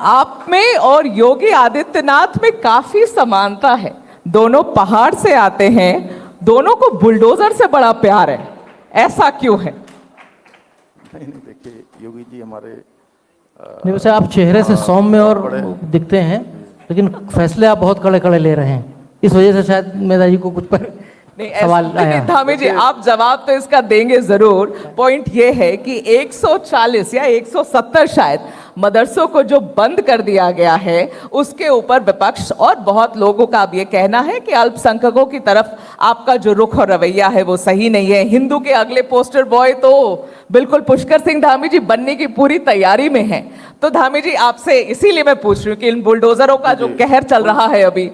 आप में और योगी आदित्यनाथ में काफी समानता है। दोनों पहाड़ से आते हैं, दोनों को बुलडोजर से बड़ा प्यार है, ऐसा क्यों है? नहीं देखिए, योगी जी हमारे नहीं, वैसे आप चेहरे से सौम्य और दिखते हैं, लेकिन फैसले आप बहुत कड़े कड़े ले रहे हैं। इस वजह से शायद मेधा जी को कुछ पर नहीं, सवाल आया। धामी जी आप जवाब तो इसका देंगे जरूर। पॉइंट ये है कि 140 या 170 शायद मदरसों को जो बंद कर दिया गया है, उसके ऊपर विपक्ष और बहुत लोगों का अब ये कहना है कि अल्पसंख्यकों की तरफ आपका जो रुख और रवैया है वो सही नहीं है। हिंदू के अगले पोस्टर बॉय तो बिल्कुल पुष्कर सिंह धामी जी बनने की पूरी तैयारी में है। तो धामी जी आपसे इसीलिए मैं पूछ रही हूँ कि इन बुलडोजरों का जो कहर चल रहा है अभी,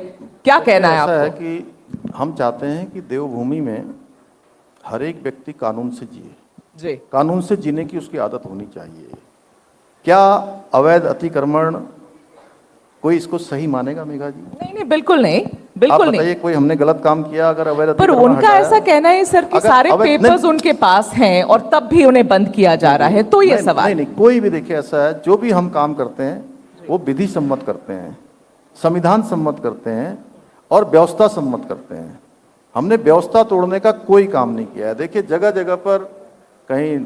क्या कहना है आपको? ऐसा है कि हम चाहते हैं कि देवभूमि में हर एक व्यक्ति कानून से जिए जी। कानून से जीने की उसकी आदत होनी चाहिए। क्या अवैध अतिक्रमण कोई इसको सही मानेगा मेघा जी? नहीं, बिल्कुल नहीं, बिल्कुल आप बताइए, कोई हमने गलत काम किया अगर अवैध पर अतिक्रमण उनका हटाया? ऐसा कहना है सर कि सारे पेपर्स उनके पास हैं और तब भी उन्हें बंद किया जा रहा है, तो ये सवाल नहीं, कोई भी देखिए ऐसा है, जो भी हम काम करते हैं वो विधि सम्मत करते हैं, संविधान सम्मत करते हैं और व्यवस्था सम्मत करते हैं। हमने व्यवस्था तोड़ने का कोई काम नहीं किया है। देखिए जगह जगह पर कहीं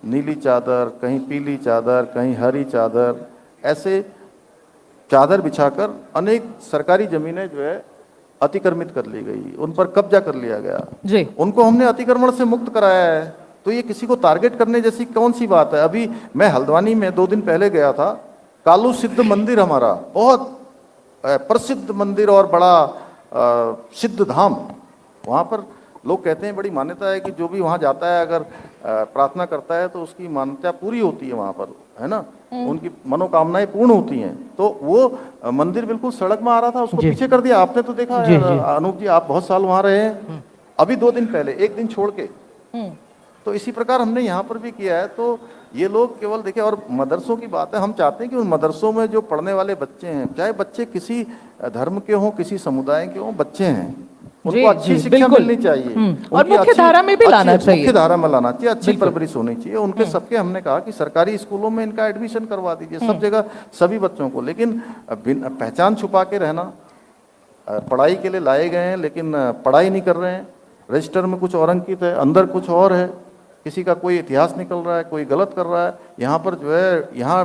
नीली चादर, कहीं पीली चादर, कहीं हरी चादर, ऐसे चादर बिछाकर अनेक सरकारी जमीनें जो है अतिक्रमित कर ली गई, उन पर कब्जा कर लिया गया जी। उनको हमने अतिक्रमण से मुक्त कराया है। तो ये किसी को टारगेट करने जैसी कौन सी बात है? अभी मैं हल्द्वानी में 2 दिन पहले गया था। कालू सिद्ध मंदिर हमारा बहुत प्रसिद्ध मंदिर और बड़ा सिद्ध धाम, वहाँ पर लोग कहते हैं, बड़ी मान्यता है कि जो भी वहाँ जाता है अगर प्रार्थना करता है तो उसकी मान्यता पूरी होती है वहाँ पर, है ना, उनकी मनोकामनाएं पूर्ण होती हैं। तो वो मंदिर बिल्कुल सड़क में आ रहा था, उसको पीछे कर दिया। आपने तो देखा है अनूप जी, आप बहुत साल वहाँ रहे हैं। अभी 2 दिन पहले, 1 दिन छोड़ के। तो इसी प्रकार हमने यहाँ पर भी किया है। तो ये लोग केवल देखिए, और मदरसों की बात है, हम चाहते हैं कि उन मदरसों में जो पढ़ने वाले बच्चे हैं, चाहे बच्चे किसी धर्म के हों, किसी समुदाय के हों, बच्चे हैं, उनको अच्छी शिक्षा मिलनी चाहिए और मुख्य धारा में भी लाना चाहिए, मुख्य धारा में लाना चाहिए, अच्छी परवरिश होनी चाहिए उनके सबके। हमने कहा कि सरकारी स्कूलों में इनका एडमिशन करवा दीजिए, सब जगह सभी बच्चों को। लेकिन पहचान छुपा के रहना, पढ़ाई के लिए लाए गए हैं लेकिन पढ़ाई नहीं कर रहे हैं, रजिस्टर में कुछ और अंकित है, अंदर कुछ और है, किसी का कोई इतिहास निकल रहा है, कोई गलत कर रहा है। यहाँ पर जो है, यहाँ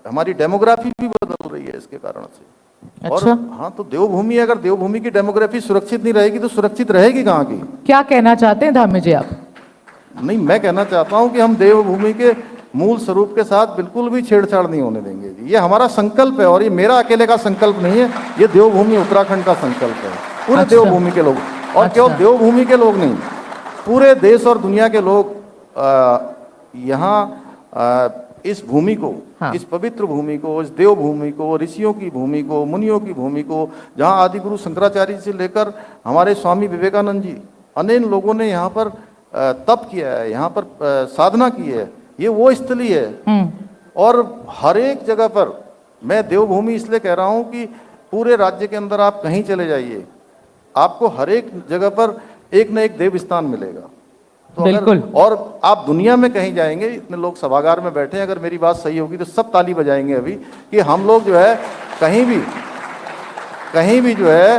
हमारी डेमोग्राफी भी बदल रही है इसके कारण से। अच्छा। और हाँ, तो देवभूमि, अगर देवभूमि की डेमोग्राफी सुरक्षित नहीं रहेगी तो सुरक्षित रहेगी कहाँ की? क्या कहना चाहते हैं धामी जी आप? नहीं, मैं कहना चाहता हूँ कि हम देवभूमि के मूल स्वरूप के साथ बिल्कुल भी छेड़छाड़ नहीं होने देंगे। ये हमारा संकल्प है और ये मेरा अकेले का संकल्प नहीं है, ये देवभूमि उत्तराखंड का संकल्प है, पूरे देवभूमि के लोग। और केवल देवभूमि के लोग नहीं, पूरे देश और दुनिया के लोग यहाँ इस भूमि को, इस पवित्र भूमि को, इस देवभूमि को, ऋषियों की भूमि को, मुनियों की भूमि को, जहाँ आदि गुरु शंकराचार्य से लेकर हमारे स्वामी विवेकानंद जी, अनेक लोगों ने यहाँ पर तप किया है, यहाँ पर साधना की है। ये वो स्थली है। और हर एक जगह पर, मैं देवभूमि इसलिए कह रहा हूँ कि पूरे राज्य के अंदर आप कहीं चले जाइए, आपको हर एक जगह पर एक न एक देव स्थान मिलेगा। तो बिल्कुल। और आप दुनिया में कहीं जाएंगे, इतने लोग सभागार में बैठे हैं, अगर मेरी बात सही होगी तो सब ताली बजाएंगे अभी, कि हम लोग जो है कहीं भी जो है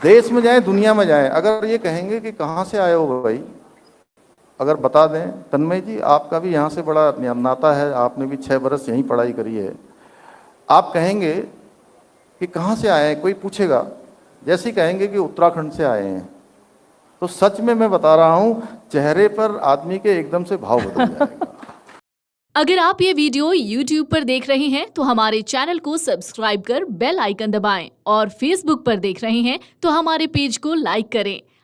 देश में जाएं, दुनिया में जाएं, अगर ये कहेंगे कि कहाँ से आए हो भाई, अगर बता दें, तन्मय जी आपका भी यहाँ से बड़ा नाता है, आपने भी 6 बरस यहीं पढ़ाई करी है, आप कहेंगे कि कहाँ से आए हैं, कोई पूछेगा, जैसे ही कहेंगे कि उत्तराखंड से आए हैं, तो सच में मैं बता रहा हूं, चेहरे पर आदमी के एकदम से भाव बदल जाएगा। अगर आप ये वीडियो YouTube पर देख रहे हैं तो हमारे चैनल को सब्सक्राइब कर बेल आइकन दबाएं, और Facebook पर देख रहे हैं तो हमारे पेज को लाइक करें।